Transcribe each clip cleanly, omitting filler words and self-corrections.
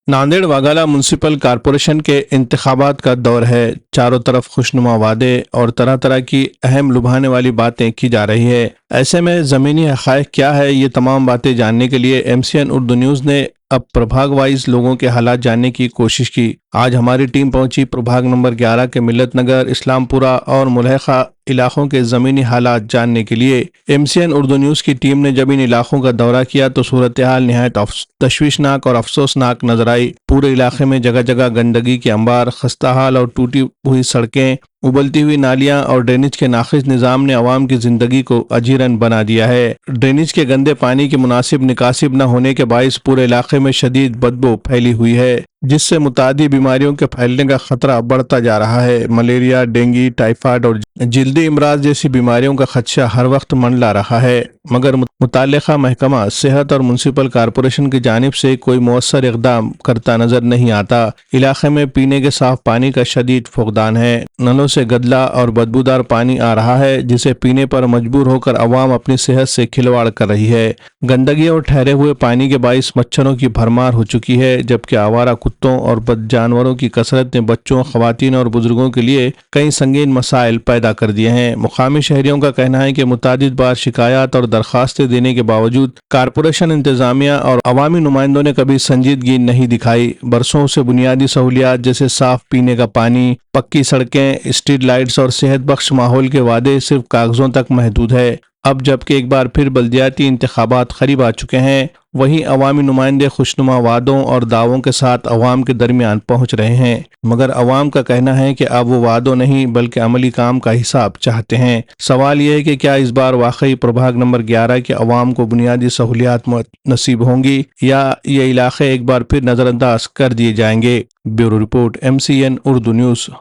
नांदेड़ वाघाला municipal corporation के इंतखाबात का दौर है। चारों तरफ खुशनुमा वादे और तरह तरह की अहम लुभाने वाली बातें की जा रही है। ऐसे में ज़मीनी हक़ाइक़ क्या है, ये तमाम बातें जानने के लिए एमसीएन उर्दू न्यूज़ ने अब प्रभाग वाइज लोगों के हालात जानने की कोशिश की। आज हमारी टीम पहुंची प्रभाग नंबर 11 के मिल्लत नगर, इस्लामपुरा और मुलहका इलाकों के ज़मीनी हालात जानने के लिए। एमसीएन उर्दू न्यूज़ की टीम ने जब इन इलाकों का दौरा किया तो सूरत हाल निहायत तशवीशनाक और अफसोसनाक नजर आई। पूरे इलाके में जगह जगह गंदगी के अंबार, खस्ता हाल और टूटी हुई सड़कें, उबलती हुई नालियां और ड्रेनेज के नाखिस निज़ाम ने आवाम की जिंदगी को अजीरन बना दिया है। ड्रेनेज के गंदे पानी की मुनासिब निकासिब न होने के बायस पूरे इलाके में शदीद बदबू फैली हुई है, जिससे मुतादी बीमारियों के फैलने का खतरा बढ़ता जा रहा है। मलेरिया, डेंगू, टाइफाइड और जल्दी इमराज जैसी बीमारियों का खदशा हर वक्त मंडला रहा है, मगर मुताल्लिका महकमा सेहत और म्युनिसिपल कॉरपोरेशन की जानिब से कोई मौसर इकदाम करता नजर नहीं आता। इलाके में पीने के साफ पानी का शदीद फुकदान है। नलों से गदला और बदबूदार पानी आ रहा है, जिसे पीने पर मजबूर होकर अवाम अपनी सेहत से खिलवाड़ कर रही है। गंदगी और ठहरे हुए पानी के बाइस मच्छरों की भरमार हो चुकी है, जबकि आवारा कुत्तों और बद जानवरों की कसरत ने बच्चों, खवातीन और बुजुर्गों के लिए कई संगीन मसाइल पैदा कर दिए हैं। मुकामी शहरियों का कहना है कि मुतादिद बार शिकायत और दरखास्तें देने के बावजूद कारपोरेशन इंतजामिया और अवामी नुमाइंदों ने कभी संजीदगी नहीं दिखाई। बरसों से बुनियादी सहूलियात जैसे साफ पीने का पानी, पक्की सड़कें, स्ट्रीट लाइट्स और सेहत बख्श माहौल के वादे सिर्फ कागजों तक महदूद है। अब जबकि एक बार फिर बल्दियाती इंतखाबात करीब आ चुके हैं, वहीं अवामी नुमाइंदे खुशनुमा वादों और दावों के साथ अवाम के दरमियान पहुंच रहे हैं, मगर अवाम का कहना है कि अब वो वादों नहीं बल्कि अमली काम का हिसाब चाहते हैं। सवाल ये है कि क्या इस बार वाकई प्रभाग नंबर 11 के अवाम को बुनियादी सहूलियात नसीब होंगी या ये इलाके एक बार फिर नजरअंदाज कर दिए जाएंगे। Bureau report, MCN Urdu news.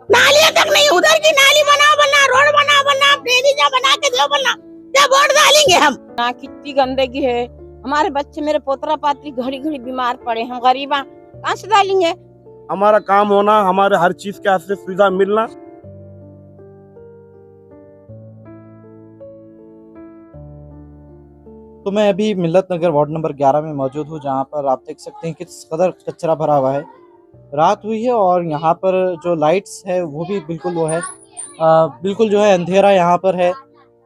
नालियां तक नहीं, उधर की नाली बना रोड बना ड्रेनेज बना के दो, बना क्या वोट डालेंगे हम। ना कितनी गंदगी है, हमारे बच्चे, मेरे पोतरा पात्री घड़ी घड़ी बीमार पड़े, हम गरीबा कहाँ से डालेंगे। हमारा काम होना, हमारे हर चीज के से सुविधा मिलना। तो मैं अभी मिल्लत नगर वार्ड नंबर 11 में मौजूद हूँ, जहाँ पर आप देख सकते हैं किस कदर कचरा भरा हुआ है। रात हुई है और यहाँ पर जो लाइट्स है वो भी बिल्कुल वो है, बिल्कुल जो है अंधेरा यहाँ पर है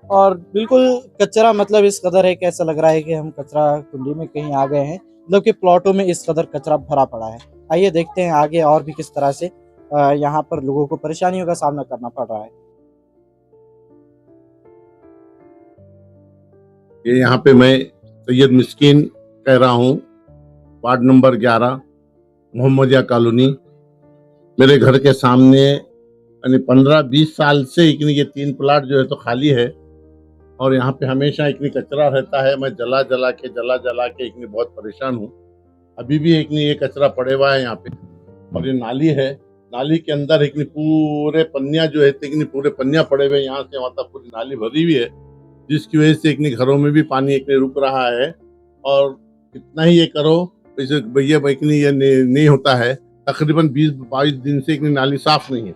और बिल्कुल कचरा, मतलब इस कदर है कि ऐसा लग रहा है कि हम कचरा कुंडी में कहीं आ गए हैं, मतलब कि प्लॉटों में इस कदर कचरा भरा पड़ा है। आइए देखते हैं आगे और भी किस तरह से यहाँ पर लोगों को परेशानियों का सामना करना पड़ रहा है। ये यहाँ पे मैं सैयद मिस्कीन कह रहा हूँ, वार्ड नंबर 11, मोहम्मदिया कॉलोनी। मेरे घर के सामने यानी 15-20 साल से ये 3 प्लाट जो है तो खाली है और यहाँ पे हमेशा कचरा रहता है। मैं जला जला के बहुत परेशान हूँ। अभी भी ये कचरा पड़े हुआ है यहाँ पे। और ये नाली है, नाली के अंदर पूरे पन्निया जो है पूरे पन्निया पड़े हुए, यहाँ से वहाँ तक पूरी नाली भरी हुई है, जिसकी वजह से घरों में भी पानी रुक रहा है। और कितना ही ये करो भैया ये नहीं होता है। तकरीबन 20-22 दिन से नाली साफ नहीं है।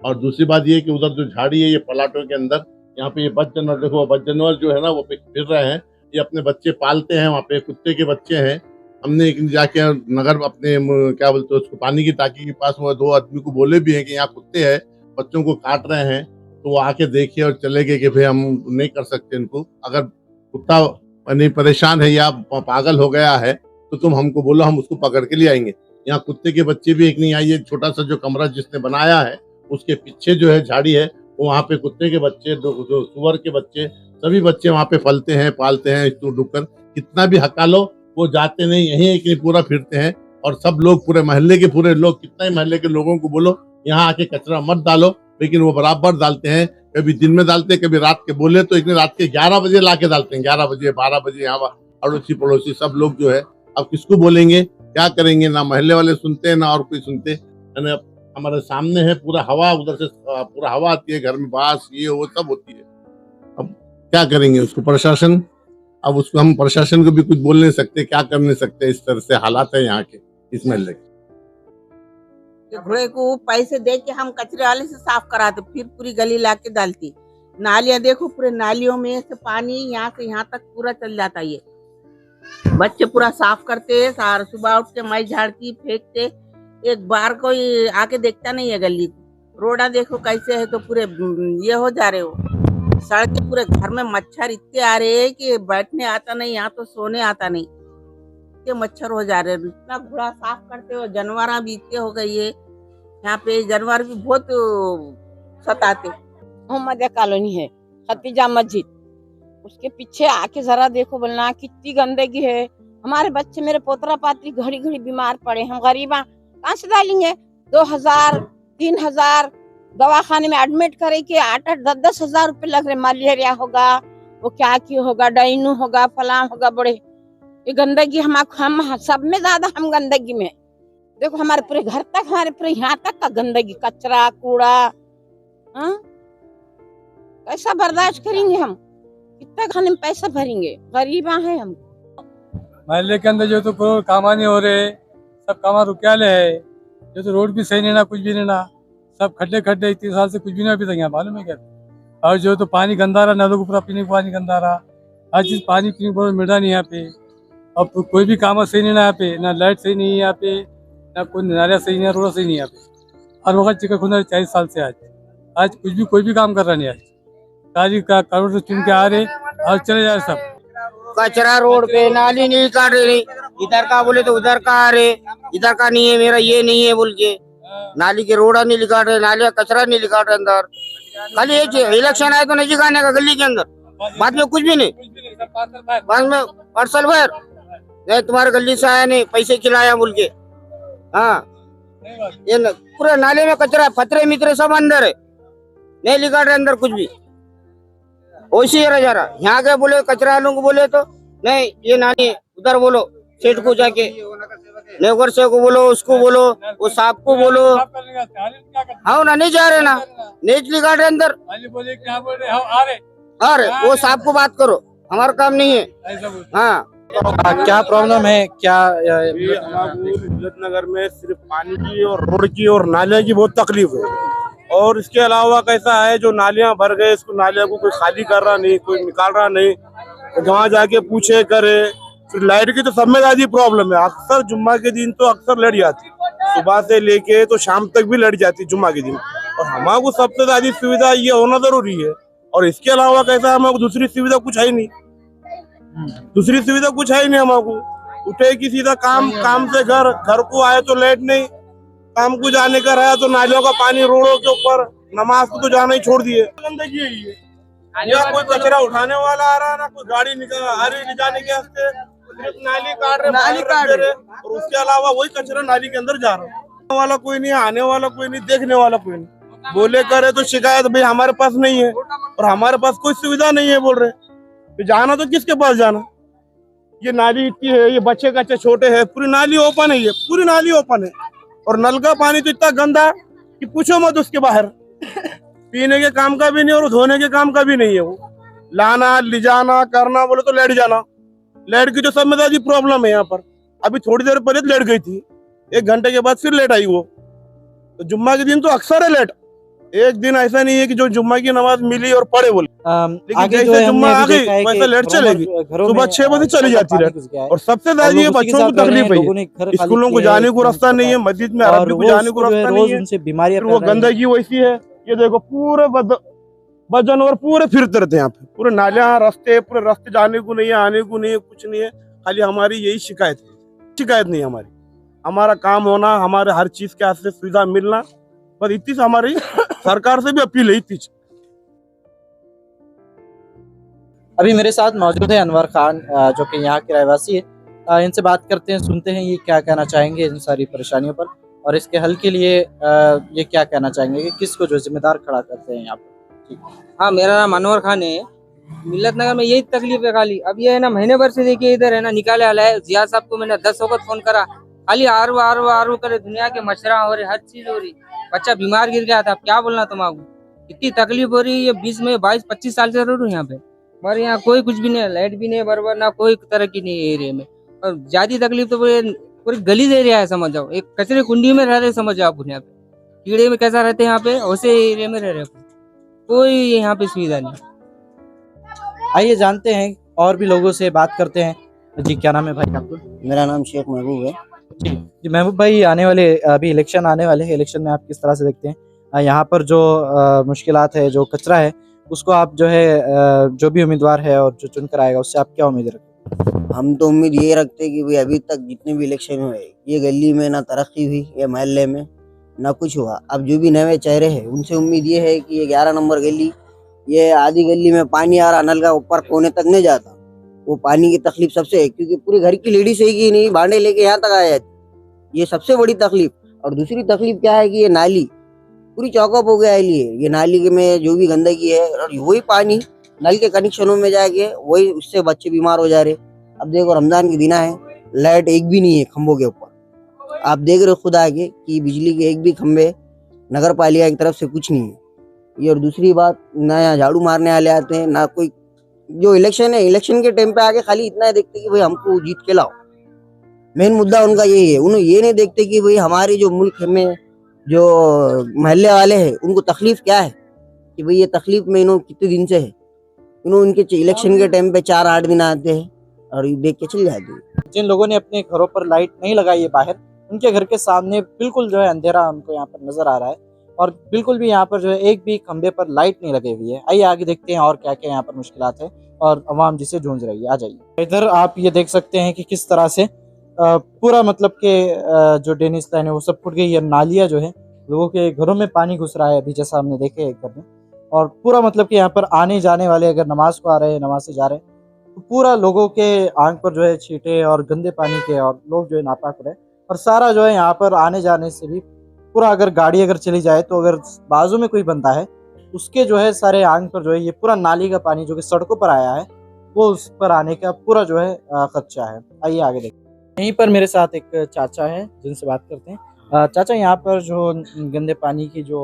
और दूसरी बात ये कि उधर जो झाड़ी है ये प्लाटों के अंदर, यहाँ पे ये बद जानवर, देखो बद जानवर जो है ना वो फिर रहे हैं। ये अपने बच्चे पालते हैं, वहाँ पे कुत्ते के बच्चे हैं। हमने जाके नगर अपने क्या बोलते हैं उसको, पानी की टाकी के पास वो 2 आदमी को बोले भी हैं कि यहाँ कुत्ते हैं, बच्चों को काट रहे हैं। तो वो आके देखिए और चले गए कि भाई हम नहीं कर सकते इनको। अगर कुत्ता नहीं परेशान है या पागल हो गया है तो तुम हमको बोलो, हम उसको पकड़ के ले आएंगे। यहाँ कुत्ते के बच्चे भी नहीं आई। ये छोटा सा जो कमरा जिसने बनाया है उसके पीछे जो है झाड़ी है, वो वहाँ पे कुत्ते के बच्चे, जो सुअर के बच्चे, सभी बच्चे वहाँ पे पलते हैं, पालते हैं। इसको डुकर कितना भी हका लो वो जाते नहीं, यहीं पूरा फिरते हैं। और सब लोग, पूरे मोहल्ले के पूरे लोग, कितना ही मोहल्ले के लोगों को बोलो यहाँ आके कचरा मत डालो, लेकिन वो बराबर डालते हैं। कभी दिन में डालते हैं, कभी रात के बोले तो रात के 11 बजे ला के डालते हैं, 11 बजे 12 बजे। यहाँ अड़ोसी पड़ोसी सब लोग जो है, अब किसको बोलेंगे, क्या करेंगे? ना मोहल्ले वाले सुनते हैं ना और कोई सुनते। हमारे सामने है पूरा हवा, उधर से पूरा हवा आती है, घर में बास ये वो सब होती है। अब क्या करेंगे उसको प्रशासन? अब उसको हम प्रशासन को भी कुछ बोल नहीं सकते, क्या कर नहीं सकते। इस तरह से हालात है यहाँ के इस महल्ले के। कि घोड़े को पैसे दे के हम कचरे वाले से साफ कराते, फिर पूरी गली ला के डालती। नालियां देखो, पूरे नालियों में से पानी यहाँ से यहाँ तक पूरा चल जाता है। ये बच्चे पूरा साफ करते हैं, सारा सुबह उठ के मैं झाड़ती फेंकते, एक बार कोई आके देखता नहीं है गली को। रोडा देखो कैसे है, तो पूरे ये हो जा रहे हो सड़क के, पूरे घर में मच्छर इतने आ रहे हैं कि बैठने आता नहीं, यहाँ तो सोने आता नहीं, इतने मच्छर हो जा रहे हैं। इतना घोड़ा साफ करते हो, जानवर भी इतने हो गई है यहाँ पे, जानवर भी बहुत सताते। मोहम्मदिया कॉलोनी है, खतीजा मस्जिद, उसके पीछे आके जरा देखो बोलना कितनी गंदगी है। हमारे बच्चे, मेरे पोतरा पात्री घड़ी घड़ी बीमार पड़े, हम गरीबा कहाँ से डालेंगे? 2000 3000 दवाखाने में एडमिट करे के 8-8 10-10 हजार रुपए लग रहे। मलेरिया होगा, वो क्या की होगा, डाइनू होगा, फलाम होगा, बड़े ये गंदगी हम सब में ज्यादा हम गंदगी में। देखो हमारे पूरे घर तक, हमारे पूरे यहाँ तक का गंदगी, कचरा कूड़ा, हाँ कैसा बर्दाश्त करेंगे हम? कितना खाने में पैसा भरेंगे? गरीबा है हम। मोहल्ले के अंदर जो तो कोई काम नहीं हो रहे, सब काम रुकियाले है, जो तो रोड भी सही नहीं ना, कुछ भी नहीं ना, सब खड्डे खड्डे, इतने साल से कुछ भी नहीं अभी तक यहाँ, मालूम है क्या? और जो तो पानी गंदा रहा, नलों को पूरा पीने का पानी गंदा रहा, हर चीज़ पानी पीने को मिल रहा नहीं यहाँ पे। अब कोई भी काम सही नहीं ना यहाँ पे, ना लाइट सही नहीं है यहाँ पे, ना कोई नालियाँ सही नहीं है, रोड सही नहीं है यहाँ पे। हर वक्त चिकन खुंदा 40 साल से आज कुछ भी कोई भी काम कर रहा नहीं। आज ताजी का करोड़ से चुन के आ रहे और चले जाए सब। कचरा रोड पे, नाली नहीं काट रहे, इधर का बोले तो उधर का आ रहे, इधर का नहीं है मेरा, ये नहीं है बोल के नाली के रोड़ा नहीं निकाल रहे, नाली का कचरा नहीं निकाल रहे अंदर। खाली एक इलेक्शन आए तो नहीं खाने का गली के अंदर, बाद में कुछ भी नहीं, बाद में पार्सल भर नहीं, तुम्हारे गली से आया नहीं, पैसे खिलाया बोल के। हाँ ये पूरे नाले में कचरा, फतरे मित्रे सब अंदर है, नहीं निकाल रहे अंदर कुछ भी, वैसे ही रह जा रहा। यहाँ के बोले कचरा वालों को बोले तो नहीं ये नाली, उधर बोलो सेठ को जाके, लेबर से को बोलो, उसको बोलो, वो साहब को बोलो। हाँ ना, नहीं जा रहे ना, नहीं निकाल रहे अंदर, आ रहे वो साहब को बात करो, हमारा काम नहीं है। हाँ क्या प्रॉब्लम है? क्या मिलत नगर में सिर्फ पानी की और रोड की और नालियाँ की बहुत तकलीफ है, और इसके अलावा कैसा है, जो नालियाँ भर गए, इसको नालियाँ को कोई खाली कर रहा नहीं, कोई निकाल रहा नहीं, जहाँ जाके पूछे करे। फिर लाइट की तो सब में ज्यादा प्रॉब्लम है, अक्सर जुम्मा के दिन तो अक्सर लड़ जाती, सुबह से लेके तो शाम तक भी लड़ जाती जुम्मा के दिन। और हमारे सबसे ज्यादा सुविधा ये होना जरूरी है, और इसके अलावा कैसा है, हमारे दूसरी सुविधा कुछ है ही नहीं, दूसरी सुविधा कुछ है ही नहीं। हमारे उठे कि सीधा काम से घर को आए तो लेट नहीं, काम को जाने का रहा तो नालियों का पानी रोडों के ऊपर, नमाज को तो जाना ही छोड़ दिए। गंदगी यही है, या कोई कचरा उठाने वाला आ रहा है, ना कोई गाड़ी आ रही ले जाने के वास्ते, सिर्फ नाली काट रहे, और उसके अलावा वही कचरा नाली के अंदर जा रहा है। वाला कोई नहीं, आने वाला कोई नहीं, देखने वाला कोई नहीं। बोले करे तो शिकायत भाई हमारे पास नहीं है, और हमारे पास कोई सुविधा नहीं है बोल रहे, तो जाना तो किसके पास जाना? ये नाली इतनी है, ये बच्चे छोटे है, पूरी नाली ओपन है, ये पूरी नाली ओपन है, और नल का पानी तो इतना गंदा कि पूछो मत उसके बाहर। पीने के काम का भी नहीं और धोने के काम का भी नहीं है, वो लाना ले जाना करना बोले तो लेट जाना। लेट की तो सब में ज्यादा प्रॉब्लम है यहाँ पर। अभी थोड़ी देर पहले लेट गई थी, 1 घंटे के बाद फिर लेट आई वो। तो जुम्मा के दिन तो अक्सर है लेट, एक दिन ऐसा नहीं है कि जो जुम्मा की नमाज मिली और पढ़े बोले, लेकिन जैसे जुम्मा आ गई वैसे लेट चलेगी, सुबह 6 बजे चली जाती है। और सबसे ज्यादा ये बच्चों को तकलीफ है, स्कूलों को जाने को रास्ता नहीं है, मस्जिद में अरबी को जाने को रास्ता नहीं है, वो गंदगी वैसी है। ये देखो पूरे वजन और पूरे फिरते रहते हैं यहाँ पे, पूरे नालियाँ पूरे रास्ते जाने को नहीं है, आने को नहीं है, कुछ नहीं है। खाली हमारी यही शिकायत है, शिकायत नहीं हमारी, हमारा काम होना, हमारे हर चीज के हाथ से सुविधा मिलना, बस इतनी से हमारी सरकार से भी अपील है इतनी। अभी मेरे साथ मौजूद है अनवर खान, जो कि यहाँ के रहवासी है। इनसे बात करते हैं, सुनते हैं ये क्या कहना चाहेंगे इन सारी परेशानियों पर, और इसके हल के लिए ये क्या कहना चाहेंगे कि किसको जो जिम्मेदार खड़ा करते हैं यहाँ पर। हाँ, मेरा नाम अनवर खान है। मिलत नगर में यही तकलीफ है खाली। अब ये है ना, महीने भर से देखिए इधर है ना, निकाले वाला है। जिया साहब को मैंने 10 वक्त फोन करा, खाली आरू करे, दुनिया के मच्छरा हो रहे, हर चीज हो रही, बच्चा बीमार गिर गया था। अब क्या बोलना तुम्हारा, इतनी तकलीफ हो रही है। 20 में 22-25 साल से रह रहा हूँ यहाँ पे, मगर यहाँ कोई कुछ भी नहीं है, लाइट भी नहीं है बराबर, ना कोई तरह की नहीं है एरिया में। और ज्यादा तकलीफ तो पूरी गली एरिया है, समझ जाओ। एक कचरे कुंडी में रह रहे, समझ जाओ आप। यहाँ पे कीड़े में कैसा रहते हैं, यहाँ पे वैसे एरिया में रह रहे हैं। कोई यहाँ पे सुविधा नहीं। आइए जानते हैं और भी लोगों से बात करते हैं। जी क्या नाम है भाई आपको? मेरा नाम शेख महबूब है। जी महबूब भाई, आने वाले अभी इलेक्शन आने वाले हैं, इलेक्शन में आप किस तरह से देखते हैं यहाँ पर जो मुश्किलात है, जो कचरा है, उसको आप जो है जो भी उम्मीदवार है और जो चुनकर आएगा उससे आप क्या उम्मीद रखते हैं? हम तो उम्मीद ये रखते हैं कि भाई अभी तक जितने भी इलेक्शन हुए, ये गली में ना तरक्की हुई, ये मोहल्ले में ना कुछ हुआ। अब जो भी नए चेहरे हैं उनसे उम्मीद ये है कि ये 11 नंबर गली, ये आधी गली में पानी आ रहा, नल का ऊपर कोने तक नहीं जाता, वो पानी की तकलीफ सबसे है, क्योंकि पूरे घर की लेडीज है कि नहीं भांडे लेके यहाँ तक आया, ये सबसे बड़ी तकलीफ। और दूसरी तकलीफ क्या है कि ये नाली पूरी चौकअप हो गया है। ये नाली में जो भी गंदगी है और वही पानी नल के कनेक्शनों में जाके वही, उससे बच्चे बीमार हो जा रहे। अब देखो रमजान के दिन है, लाइट एक भी नहीं है खंभों के ऊपर। आप देख रहे हो खुद आगे कि बिजली के एक भी खंभे नगर पालिका की तरफ से कुछ नहीं है ये। और दूसरी बात, ना यहाँ झाड़ू मारने वाले आते हैं, ना कोई। जो इलेक्शन है, इलेक्शन के टाइम पे आके खाली इतना देखते कि भाई हमको जीत के लाओ। मेन मुद्दा उनका यही है, उन्हें ये नहीं देखते कि भाई हमारे जो मुल्क में जो मोहल्ले वाले हैं उनको तकलीफ क्या है, कि भाई ये तकलीफ में इन्हों कितने दिन से है। इन्हों उनके इलेक्शन के टाइम पे 4-8 दिन आते हैं और देख के चल जाते हैं। जिन लोगों ने अपने घरों पर लाइट नहीं लगाई है बाहर, उनके घर के सामने बिल्कुल जो है अंधेरा हमको यहाँ पर नजर आ रहा है और बिल्कुल भी यहाँ पर जो है एक भी खंबे पर लाइट नहीं लगी हुई है। आइए आगे देखते हैं और क्या क्या यहाँ पर मुश्किलात है और अवाम जिसे जूझ रही है। आ जाइए इधर, आप ये देख सकते हैं कि किस तरह से पूरा मतलब के जो ड्रेनेज लाइन है वो सब फूट गई है। नालियाँ जो है, लोगों के घरों में पानी घुस रहा है अभी, जैसा हमने देखे एक घर में। और पूरा मतलब कि यहाँ पर आने जाने वाले अगर नमाज को आ रहे हैं, नमाज से जा रहे हैं, तो पूरा लोगों के आंख पर जो है छींटे और गंदे पानी के, और लोग जो है नापाक हो रहे हैं। और सारा जो है यहाँ पर आने जाने से भी पूरा, अगर गाड़ी अगर चली जाए तो अगर बाजू में कोई बंदा है उसके जो है सारे आंख पर जो है ये पूरा नाली का पानी जो कि सड़कों पर आया है, वो उस पर आने का पूरा जो है खदशा है। आइए आगे देखते हैं। यहीं पर मेरे साथ एक चाचा है जिनसे बात करते हैं। चाचा, यहाँ पर जो गंदे पानी की जो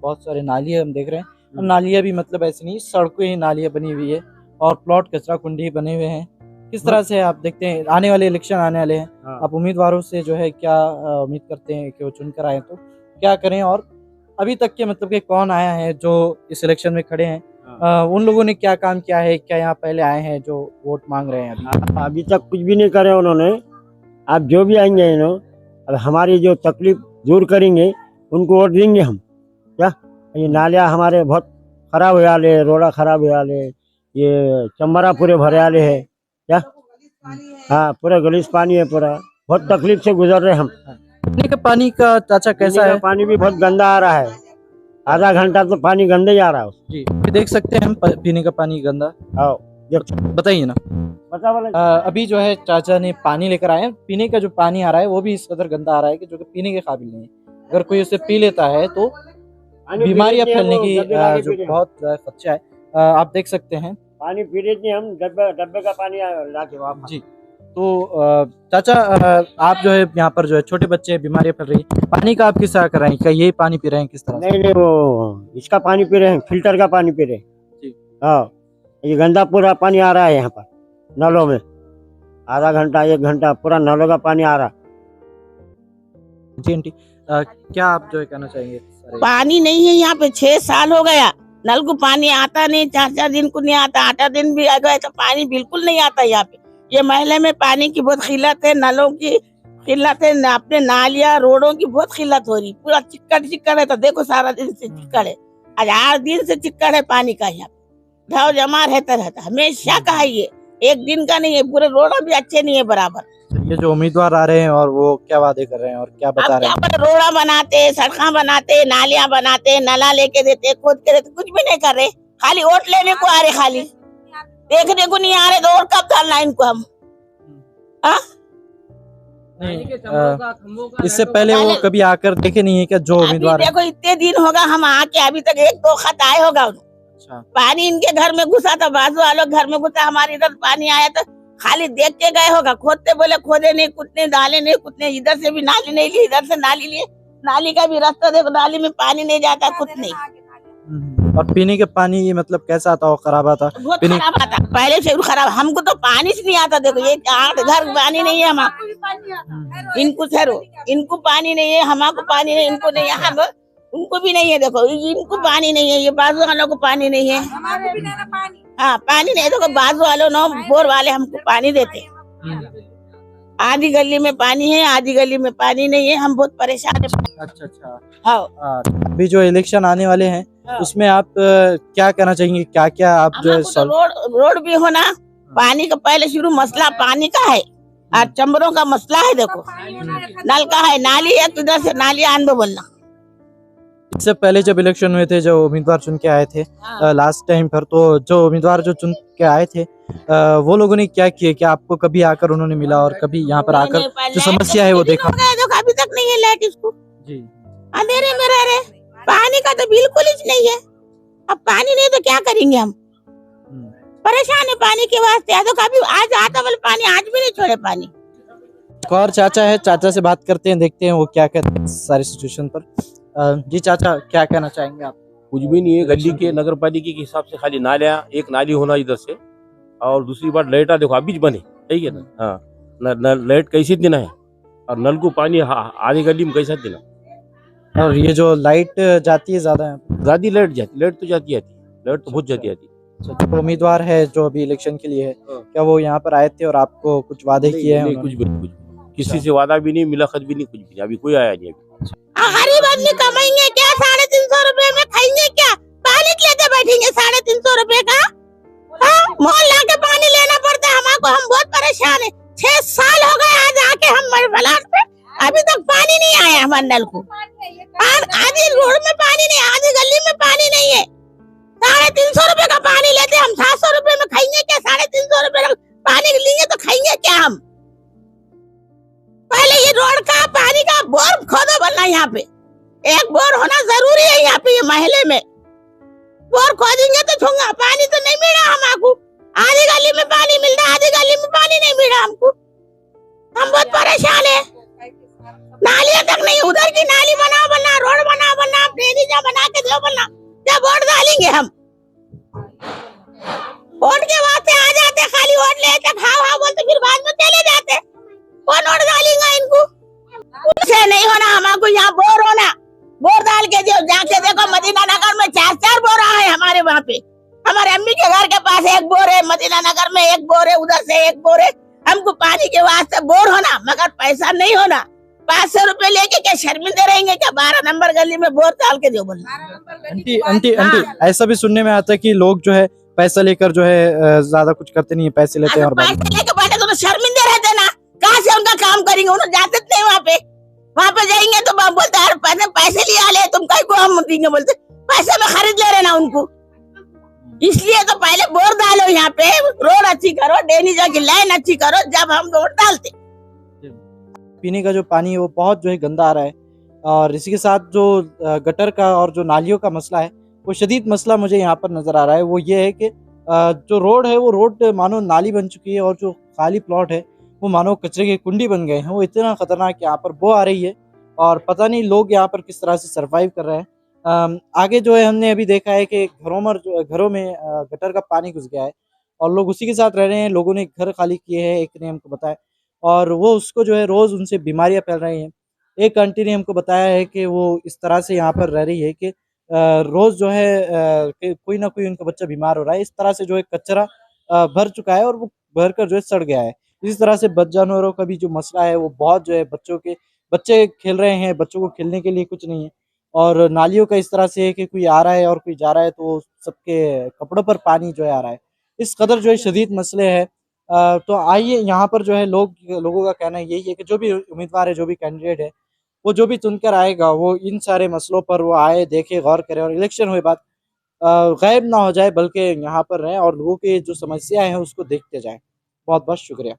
बहुत सारे नालियाँ हम देख रहे हैं, और नालियाँ भी मतलब ऐसी नहीं, सड़कों ही नालियाँ बनी हुई है और प्लॉट कचरा कुंडी बने हुए हैं। किस तरह से आप देखते हैं आने वाले इलेक्शन आने वाले हैं, आप उम्मीदवारों से जो है क्या उम्मीद करते हैं कि वो चुनकर आए तो क्या करें, और अभी तक के मतलब कि कौन आया है जो इस इलेक्शन में खड़े हैं, उन लोगों ने क्या काम किया है, क्या यहाँ पहले आए हैं जो वोट मांग रहे हैं? अभी तक कुछ भी नहीं करे उन्होंने। अब जो भी आएंगे अब हमारी जो तकलीफ दूर करेंगे उनको वोट देंगे हम। क्या ये नालियाँ हमारे बहुत खराब हो आले, रोड़ा खराब हो आले, ये चंबरा पूरे भरे आले है। क्या हाँ, पूरा गलीस पानी है, पूरा बहुत तकलीफ से गुजर रहे हम। पीने का पानी का चाचा कैसा है? पानी भी बहुत गंदा आ रहा है, आधा घंटा तो पानी गंदे ही आ रहा है। जी देख सकते हैं हम पीने का पानी गंदा। बताइए ना, अभी जो है चाचा ने पानी लेकर आए हैं, पीने का जो पानी आ रहा है वो भी इस कदर गंदा आ रहा है कि जो कि पीने के काबिल नहीं है। अगर कोई उसे पी लेता है तो बीमारियां फैलने की जो बहुत खदशा है। आप देख सकते हैं पानी पी रहे थे हम, डब्बे का पानी लाके वापस। जी तो चाचा, आप जो है यहाँ पर जो है छोटे बच्चे बीमारियां फैल रही है, पानी का आप किस तरह कर रहे हैं? क्या यही पानी पी रहे हैं? किस तरह? नहीं, वो इसका पानी पी रहे हैं, फिल्टर का पानी पी रहे हैं। हाँ, ये गंदा पूरा पानी आ रहा है यहाँ पर नलों में, आधा घंटा 1 घंटा पूरा नलों का पानी आ रहा। जी आंटी, क्या आप जो है कहना चाहेंगे? पानी नहीं है यहाँ पे, 6 साल हो गया, नल को पानी आता नहीं, 4-4 दिन को नहीं आता, 8 दिन भी आ गए तो पानी बिल्कुल नहीं आता यहाँ पे। ये महल्ले में पानी की बहुत किल्लत है, नलों की किल्लत है, अपने नालियाँ रोडों की बहुत किल्लत हो रही, पूरा चिक्कड़ है। तो देखो सारा दिन से चिक्कड़ है, आज 8 दिन से चिक्कड़ है पानी का, यहाँ पे ढाव जमा रहता हमेशा का है। ये एक दिन का नहीं है, पूरे रोड भी अच्छे नहीं है बराबर। ये जो उम्मीदवार आ रहे हैं और वो क्या वादे कर रहे हैं और क्या बता रहे हैं? रोड़ा बनाते, सड़क बनाते, नालियाँ बनाते, नला लेके देते, खोद के देते, कुछ भी नहीं कर रहे, खाली वोट लेने को आ रहे, खाली देखने को नहीं आ रहे। तो और कब डालना इनको हम? इससे पहले वो कभी आकर देखे नहीं है क्या जो उम्मीदवार? देखो इतने दिन होगा हम आके, अभी तक 1-2 खत आए होगा। अच्छा। पानी इनके घर में घुसा था, बाजू वालों घर में घुसा, हमारे इधर पानी आया तो खाली देख के गए होगा, खोदते बोले खोदे नहीं, कुतने डाले नहीं, कुतने इधर से भी नाली नहीं ली, इधर से नाली लिए, नाली का भी रास्ता देखो, नाली में पानी नहीं जाता, कुछ नहीं। और पीने के पानी ये मतलब कैसा आता हो? खराब आता? बहुत खराब आता, पहले से खराब। हमको तो पानी से नहीं आता, देखो ये 8 घर पानी नहीं है, इनको सर इनको पानी नहीं है, हमारे पानी नहीं, इनको नहीं है, हम उनको भी नहीं है। देखो इनको पानी नहीं है, ये बाजू वालों को पानी नहीं है। हाँ पानी नहीं, देखो बाजू वालों नो बोर वाले हमको पानी देते। आधी गली में पानी है, आधी गली में पानी नहीं है, हम बहुत परेशान है। अच्छा अच्छा। हाँ अभी जो इलेक्शन आने वाले हैं उसमें आप क्या कहना चाहेंगे, क्या क्या आप जो है हमको तो रोड भी होना, पानी का पहले शुरू मसला पानी का है और चंबरों का मसला है। देखो नल का है, नाली एक इधर से नाली आन दो बोलना। इससे पहले जब इलेक्शन हुए थे, जो उम्मीदवार चुन के आए थे लास्ट टाइम पर, तो जो उम्मीदवार जो चुन के आए थे वो लोगों ने क्या किया, क्या आपको कभी आकर उन्होंने मिला और कभी यहाँ पर आकर जो समस्या है वो देखा? देखो अभी तक नहीं है लाइट, इसको जी अंधेरे में रह रहे, पानी का तो बिल्कुल ही नहीं है। अब पानी नहीं तो क्या करेंगे हम, परेशान है पानी के वास्ते। तो कभी आज आता वाले पानी आज भी नहीं छोड़े पानी। एक और चाचा है, चाचा से बात करते हैं, देखते हैं वो क्या कहते हैं सारी सिचुएशन पर। जी चाचा, क्या कहना चाहेंगे आप? कुछ भी नहीं है, गली के नगर पालिका के हिसाब से खाली नालियाँ, एक नाली होना इधर से, और दूसरी बात लाइटा देखो अभी बने, ठीक है ना। हाँ लाइट कैसे देना है, और नल को पानी आधी गली में कैसा देना। और ये जो लाइट जाती है ज्यादा है, ज्यादा लाइट जाती, लाइट तो जाती लाइट तो बहुत जाती आती। जो उम्मीदवार है जो अभी इलेक्शन के लिए है, क्या वो यहाँ पर आए थे और आपको कुछ वादे किए हैं? कुछ भी किसी से वादा भी नहीं, मिलाखत भी नहीं, कुछ भी नहीं, अभी कोई आया नहीं। गरीब आदमी कमाएंगे क्या, 350 रुपए में खाएंगे क्या, पानी लेते बैठेंगे 350 रुपए का। मोहल्ला के पानी लेना पड़ता है हमको, हम बहुत परेशान है। 6 साल हो गए आज आके हम बलाट पे, अभी तक पानी नहीं आया हमारे नल को। आधी रोड में पानी नहीं, आधी गली में पानी नहीं है। 350 रुपए का पानी लेते हम, 700 रुपए में खाएंगे क्या? 350 रुपए का पानी लेंगे तो खाएंगे क्या हम? पहले ये रोड का पानी का बोर खोदो बनना, यहाँ पे एक बोर होना जरूरी है। यहाँ पे ये महल्ले में बोर खोदेंगे तो छूंगा, पानी तो नहीं मिला हमको। आधी गली में पानी मिल रहा, आधी गली में पानी नहीं मिला हमको। हम बहुत परेशान है, नालियां तक नहीं, उधर की नाली बनाओ बनना, रोड बनाओ बनना, ड्रेनेज बना के दो बनना, क्या वोट डालेंगे हम? वोट के वास्ते आ जाते, खाली वोट लेते, हाँ बोलते, फिर बाद में चले जाते। कौन वोट डालेगा इनको? उनसे नहीं होना हमको, यहाँ बोर होना, बोर डाल के जो जाके देखो मदीना नगर में 4 बोर है हमारे वहाँ पे। हमारे अम्मी के घर के पास 1 बोर है, मदीना नगर में 1 बोर है, उधर से 1 बोर है। हमको पानी के वास्ते बोर होना, मगर पैसा नहीं होना। 500 रुपए लेके क्या शर्मिंदे रहेंगे क्या? 12 नंबर गली में बोर डाल के दो बोलना। आंटी ऐसा भी सुनने में आता है कि लोग जो है पैसा लेकर जो है ज्यादा कुछ करते नहीं है, पैसे लेते हैं और पैसे लेके बैठे तो शर्मिंदे रहते ना, कहाँ से उनका काम करेंगे? उन्हें जाते नहीं वहाँ पे जाएंगे तो बोलते यार पैसे लिया ले तुम, कहीं को हम देंगे, बोलते पैसे में खरीद ले रहे ना उनको। इसलिए तो पहले बोर डालो, यहाँ पे रोड अच्छी करो, ड्रेनेज की लाइन अच्छी करो, जब हम रोड डालते। पीने का जो पानी है वो बहुत जो है गंदा आ रहा है, और इसी के साथ जो गटर का और जो नालियों का मसला है वो शदीद मसला मुझे यहाँ पर नजर आ रहा है। वो ये है कि जो रोड है वो रोड मानो नाली बन चुकी है, और जो खाली प्लॉट है वो मानो कचरे की कुंडी बन गए हैं। वो इतना खतरनाक यहाँ पर बो आ रही है, और पता नहीं लोग यहाँ पर किस तरह से सरवाइव कर रहे हैं। आगे जो है हमने अभी देखा है कि घरों में गटर का पानी घुस गया है, और लोग उसी के साथ रह रहे हैं। लोगों ने घर खाली किए हैं, एक ने हमको बताया, और वो उसको जो है रोज़ उनसे बीमारियां फैल रही हैं। एक आंटी ने हमको बताया है कि वो इस तरह से यहाँ पर रह रही है कि रोज़ जो है कोई ना कोई उनका बच्चा बीमार हो रहा है। इस तरह से जो है कचरा भर चुका है, और वो भर कर जो है सड़ गया है। इस तरह से बद जानवरों का भी जो मसला है वो बहुत जो है, बच्चे खेल रहे हैं, बच्चों को खेलने के लिए कुछ नहीं है। और नालियों का इस तरह से है कि कोई आ रहा है और कोई जा रहा है तो सबके कपड़ों पर पानी जो है आ रहा है। इस कदर जो है शदीद मसले हैं। तो आइए, यहाँ पर जो है लोगों का कहना यही है कि जो भी उम्मीदवार है, जो भी कैंडिडेट है, वो जो भी चुनकर आएगा वो इन सारे मसलों पर वो आए, देखे, गौर करे, और इलेक्शन हुए बाद गायब ना हो जाए, बल्कि यहाँ पर रहें और लोगों की जो समस्याएं हैं उसको देखते जाएं। बहुत बहुत शुक्रिया।